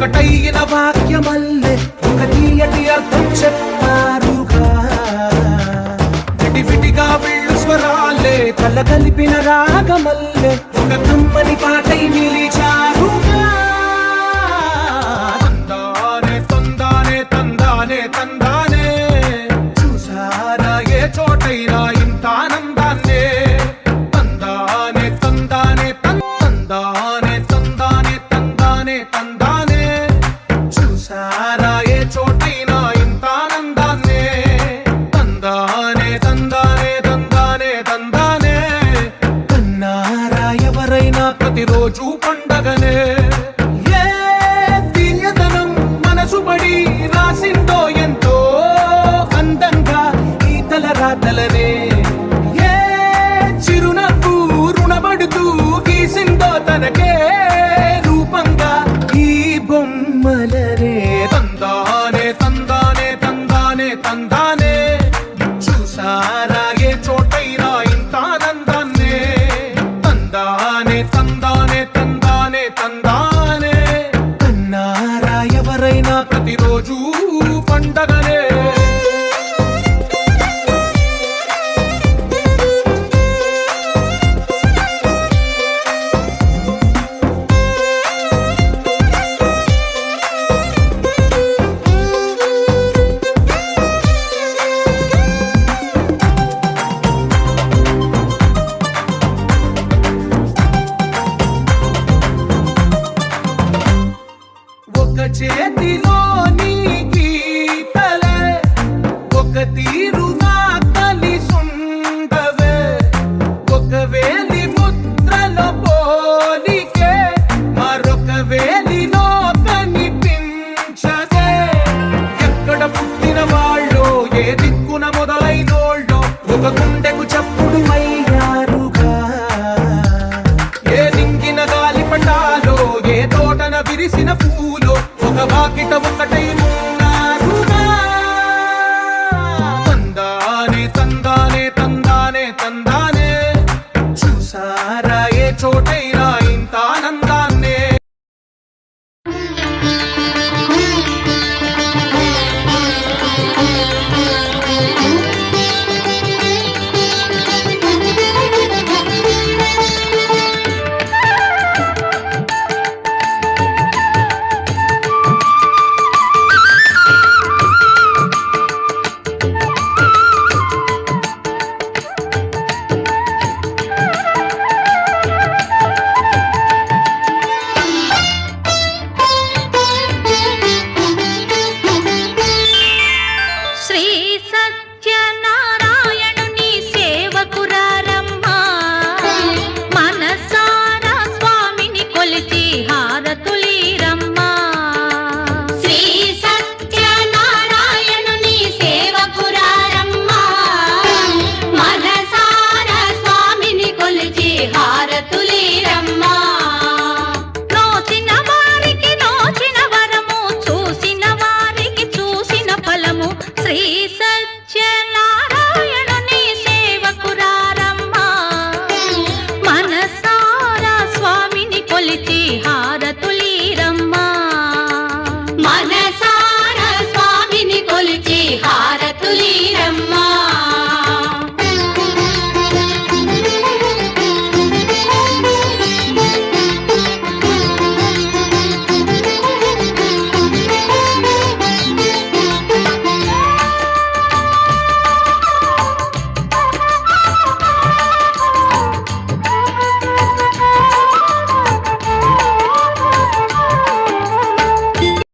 ఒకటైన వాక్యమల్లె ఒక తీయటి అర్థం చెప్పారుగా. విడివిడిగా వెళ్ళు స్వరాలే కల కలిపిన రాగమల్లె ఒక కమ్మని పాటై నిలిచారుగా. తందానే తందానే తందానే తందానే చూసారా ఏ చోటైనా ఇంత ఆనందాన్నే. తందానే తందానే తందానే తందానే తందానే తందానే చూసారా ఏ చోటైనా ఇంత ఆనందాన్నే. తందానే తందానే తందానే తందానే కన్నారా ఎవరైనా ప్రతిరోజు పండగనే. ఏ తీయదనం మనసు పడి రాసిందో ఎంతో అందంగా ఈ తలరాతలనే. ఏ చిరునవ్వు రుణపడుతూ గీసిందో తనకే రూపంగా ఈ బొమ్మలనే. తందానే తందానే తందానే తందానే చూసారా ఏ చోటైనా ఇంత ఆనందాన్నే. తందానే తందానే తందానే తందానే కన్నారా ఎవరైనా ప్రతిరోజు పండగనే. ఒక చేతిలో నీ గీతలే ఒక తీరుగా కలిసుండవే. ఒక వేలి ముద్రలో పోలికే మరొక వేలిలో కనిపించదే. ఎక్కడ పుట్టిన వాళ్ళో ఏ దిక్కున మొదలైనోళ్ళో ఒక గుండెకు చప్పుడు అయ్యారుగా. ఏ దింగిన గాలి పటాలో ఏ తోటన విరిసిన పూలో ఒక వాకిట ఒకటై ఉన్నారుగా. తందానే తందానే తందానే తందానే చూసారా ఏ చోటైనా